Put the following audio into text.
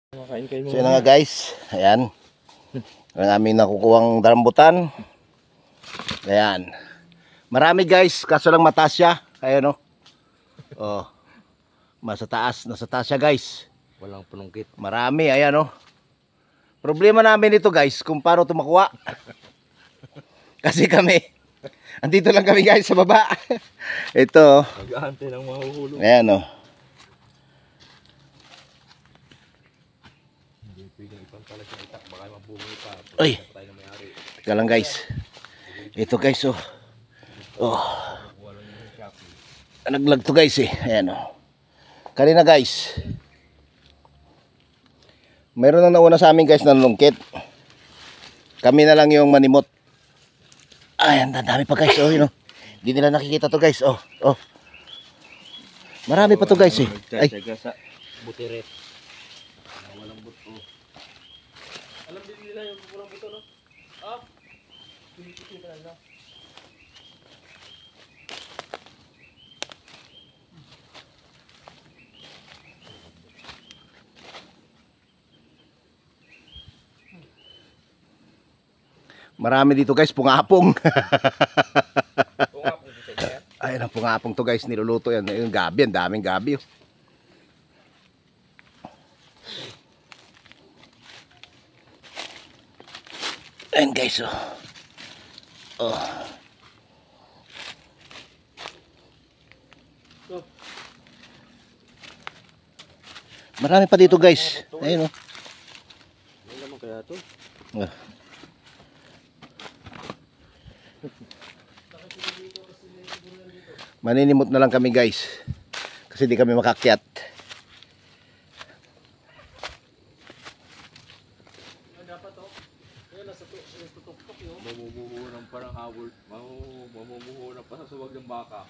So yun na nga guys, ayan. Ang aming nakukuhang rambutan. Ayan. Marami guys, kaso lang mataas siya. Ayan o. Oh. Nasa taas siya guys. Walang punungkit. Marami, ayan o. Problema namin ito guys, kung paano ito makuha. Kasi kami, andito lang kami guys sa baba. Ito. Mag-aantay ng mahuhulog. Ayan o. Hindi pwedeng ipantalag ng itak, baka mabuhay pa. Uy. Tayo na may-ari. Teka lang guys. Ito guys oh. Oh. Naglag to guys eh. Ayan oh. Kanina guys. Meron na nauna sa amin guys na lungkit. Kami na lang yung manimot. Ayan, dami pa guys. Oh, yun oh. Hindi nila nakikita to guys. Oh, oh. Marami pa to guys eh. Ay. Sa butiret. Walang buto. Alam din nila yung walang buto, no? Ah? Pinikit na lang. Marami dito guys, pungapong. Pungapong dito yan. Ayan ang pungapong to guys, niluluto yan. Yung gabi, ang daming gabi. Oh. Ayan guys, oh. Oh. Marami pa dito guys. Ayun oh. Ano naman kaya to? Oh. Maninimot na lang kami guys. Kasi di kami makakyat. Mamumuho ng parang habol. Mamumuho ng pasasuwag ng baka.